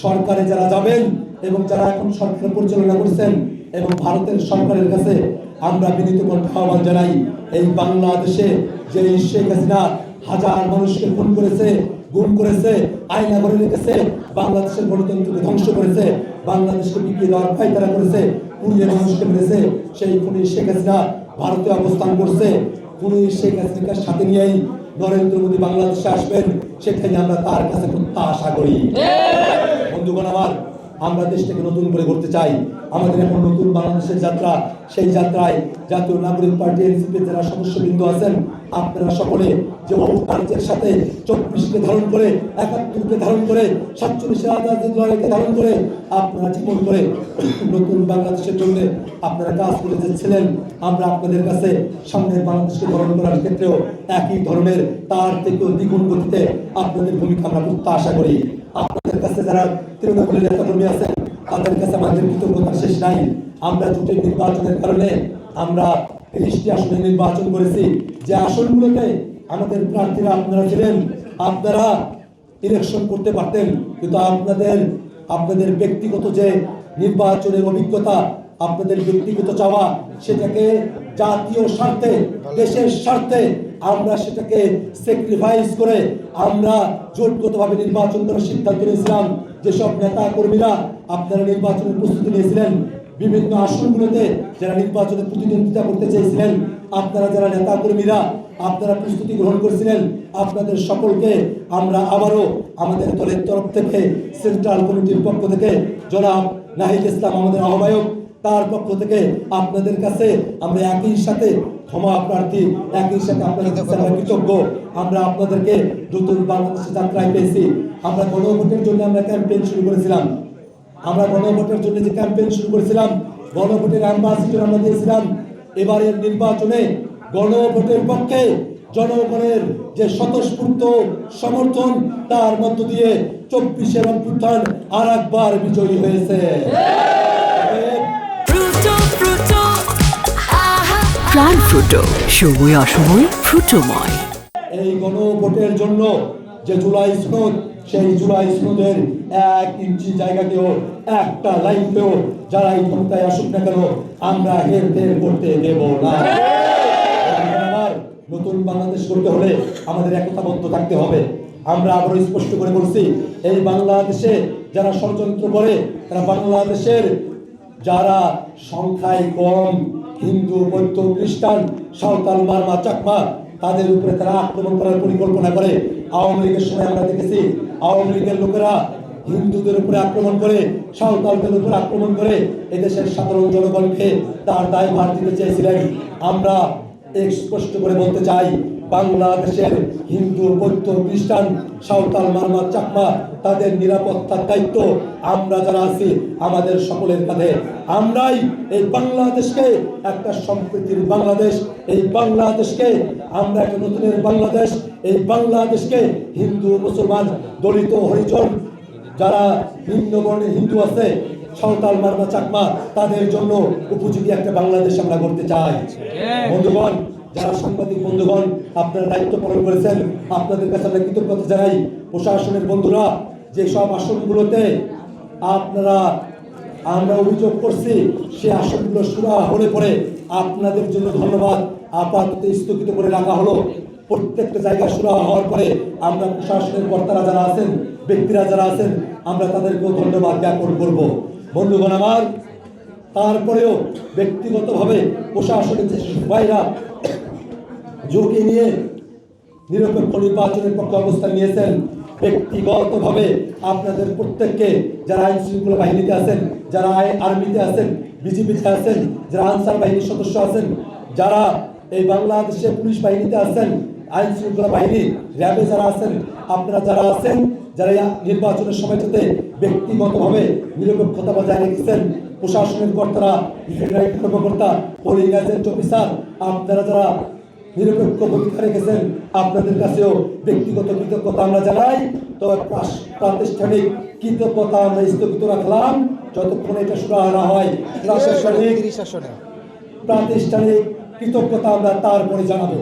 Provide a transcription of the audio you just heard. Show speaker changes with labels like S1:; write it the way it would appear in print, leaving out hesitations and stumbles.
S1: সরকারে যারা যাবেন এবং যারা এখন সরকার পরিচালনা করছেন এবং ভারতের সরকারের কাছে আমরা বিনীত কণ্ঠে আহ্বান জানাই, এই বাংলাদেশে যে শেখ হাসিনা হাজার মানুষকে খুন করেছে, গুম করেছে, আয়না করে রেখেছে, বাংলাদেশের গণতন্ত্রকে ধ্বংস করেছে, বাংলাদেশকে বিক্রি দেওয়ার পায়তারা করেছে, পুড়িয়ে মানুষকে মেরেছে, সেই খুনি শেখ হাসিনা ভারতে অবস্থান করছে। খুনি শেখ হাসিনার সাথে নিয়েই নরেন্দ্র মোদী বাংলাদেশে আসবেন, সেখানে আমরা তার কাছে প্রত্যাশা করি। বন্ধুগণ আমার, আমরা দেশটাকে নতুন করে গড়তে চাই। আমাদের এখন নতুন বাংলাদেশের যাত্রা, সেই যাত্রায় জাতীয় নাগরিক পার্টি এনসিপি যারা সদস্যবৃন্দ আছেন, আপনারা সকলে যে ঐক্যের সাথে 24কে ধারণ করে, 71কে ধারণ করে, 47 আজাদের লড়াইকে ধারণ করে আপনারা জীবন করে নতুন বাংলাদেশের জন্য আপনারা কাজ করে যাচ্ছিলেন, আমরা আপনাদের কাছে সামনের বাংলাদেশকে ধারণ করার ক্ষেত্রেও একই ধরনের তার থেকেও দ্বিগুণ গতিতে আপনাদের ভূমিকা আমরা প্রত্যাশা করি। আপনাদের কাছে যারা তৃণমূলের নেতাকর্মী আছেন, তাদের কাছে আমাদের কৃতজ্ঞতা শেষ নাই। আমরা জোটের নির্বাচনের কারণে আমরা 30টি আসনে নির্বাচন করেছি, যে আসনগুলোতে আমাদের প্রার্থীরা আপনারা ছিলেন, আপনারা ইলেকশন করতে পারতেন, কিন্তু আপনাদের ব্যক্তিগত যে নির্বাচনের অভিজ্ঞতা, আপনাদের ব্যক্তিগত চাওয়া, সেটাকে জাতীয় স্বার্থে, দেশের স্বার্থে আমরা সেটাকে স্যাক্রিফাইস করে আমরা জোটগতভাবে নির্বাচন করার সিদ্ধান্ত নিয়েছিলাম। যেসব নেতা কর্মীরা আপনারা নির্বাচনের প্রস্তুতি নিয়েছিলেন, বিভিন্ন আসনগুলোতে যারা নির্বাচনে প্রতিদ্বন্দ্বিতা করতে চেয়েছিলেন, আপনারা যারা নেতা কর্মীরা আপনারা প্রস্তুতি গ্রহণ করেছিলেন, আপনাদের সকলকে আমরা আবারও আমাদের দলের তরফ থেকে, সেন্ট্রাল কমিটির পক্ষ থেকে, জনাব নাহিদ ইসলাম আমাদের আহ্বায়ক, তার পক্ষ থেকে আপনাদের কাছে আমরা একই সাথে ক্ষমা প্রার্থী, একই সাথে আপনাদের কাছে আমরা কৃতজ্ঞ। আমরা আপনাদেরকে নতুন বাংলাদেশের যাত্রায় পেয়েছি। আমরা গণভোটের জন্য আমরা ক্যাম্পেইন শুরু করেছিলাম। গণভোটের অ্যাম্বাসিডর আমরা দিয়েছিলাম। এবারের নির্বাচনে গণভোটের পক্ষে জনগণের যে স্বতঃস্ফূর্ত সমর্থন, তার মধ্য দিয়ে 24-এর অভ্যুত্থান আর একবার বিজয়ী হয়েছে।
S2: প্রাণ ফ্রুটো, সময় অসময় ফ্রুটোময়।
S1: এই গণভোটের জন্য যে জুলাই সনদ, সেই জুলাই সনদের 1 ইঞ্চি জায়গাতেও, একটা লাইনতেও যারা এই ক্ষমতায় আসুক না কেন, আমরা হেরফের করতে দেব না। নতুন বাংলাদেশ করতে হলে আমাদের একতাবদ্ধ থাকতে হবে। আমরা আবারও স্পষ্ট করে বলছি, এই বাংলাদেশে যারা ষড়যন্ত্র করে, তারা বাংলাদেশের যারা সংখ্যায় কম হিন্দু, বৌদ্ধ, খ্রিস্টান, সাঁওতাল, মারমা, চাকমা, তাদের উপরে তারা আক্রমণ করার পরিকল্পনা করে। আওয়ামী লীগের সময় আমরা দেখেছি, আওয়ামী লীগের লোকেরা হিন্দুদের উপরে আক্রমণ করে, সাঁওতালদের উপরে আক্রমণ করে এদেশের সাধারণ জনগণকে তার দায়ভার দিতে চেয়েছিলেন। আমরা স্পষ্ট করে বলতে চাই, বাংলাদেশের হিন্দু, বৌদ্ধ, খ্রিস্টান, সাঁওতাল, মারমা, চাকমা, তাদের নিরাপত্তার দায়িত্ব আমরা যারা আছি আমাদের সকলের কাঁধে। আমরাই এই বাংলাদেশকে একটা সম্প্রীতির বাংলাদেশ, এই বাংলাদেশকে আমরা একটা নতুনের বাংলাদেশ, এই বাংলাদেশকে হিন্দু, মুসলমান, দলিত, হরিজন, যারা ভিন্ন বর্ণের হিন্দু আছে, সাঁওতাল, মারমা, চাকমা, তাদের জন্য উপযোগী একটা বাংলাদেশ আমরা করতে চাই। বন্ধুগণ, যারা সাংবাদিক বন্ধুগণ আপনারা দায়িত্ব পালন করেছেন, আপনাদের কাছে আমরা কৃতজ্ঞতা জানাই। প্রশাসনের বন্ধুরা, যেসব আসনগুলোতে আমরা অভিযোগ করছি, সে আসনগুলো সুরা হলে পরে আপনাদের জন্য ধন্যবাদ, আপাতত স্থগিত করে রাখা হলো। প্রত্যেকটা জায়গায় সুরা হওয়ার পরে আমরা প্রশাসনের কর্তারা যারা আছেন, ব্যক্তিরা যারা আছেন, আমরা তাদেরকেও ধন্যবাদ জ্ঞাপন করব। বন্ধুগণ আমার, তারপরেও ব্যক্তিগতভাবে প্রশাসনের যে ভাইরা ঝুঁকি নিয়ে নিরপেক্ষ নির্বাচনের পক্ষে অবস্থান নিয়েছেন, ব্যক্তিগতভাবে আপনাদের প্রত্যেককে, যারা আইন শৃঙ্খলা বাহিনীতে আছেন, যারা আর্মিতে আছেন, বিজিবিতে আছেন, যারা আনসার বাহিনীর সদস্য আছেন, যারা এই বাংলাদেশের পুলিশ বাহিনীতে আছেন, আইন শৃঙ্খলা বাহিনী, র্যাবে যারা আছেন, আপনারা যারা আছেন, যারা নির্বাচনের সময়টাতে ব্যক্তিগতভাবে নিরপেক্ষতা বজায় রেখেছেন, প্রশাসনের কর্তারা, কর্মকর্তা, পোলিং এজেন্ট অফিসার, আপনারা যারা নিরপেক্ষ ভূমিকা রেখেছেন, আপনাদের কাছেও ব্যক্তিগত কৃতজ্ঞতা আমরা জানাই। তবে প্রাতিষ্ঠানিক কৃতজ্ঞতা আমরা স্থগিত রাখলাম যতক্ষণ এটা শুরু না হয়। প্রাতিষ্ঠানিক কৃতজ্ঞতা আমরা তারপরে জানাবো।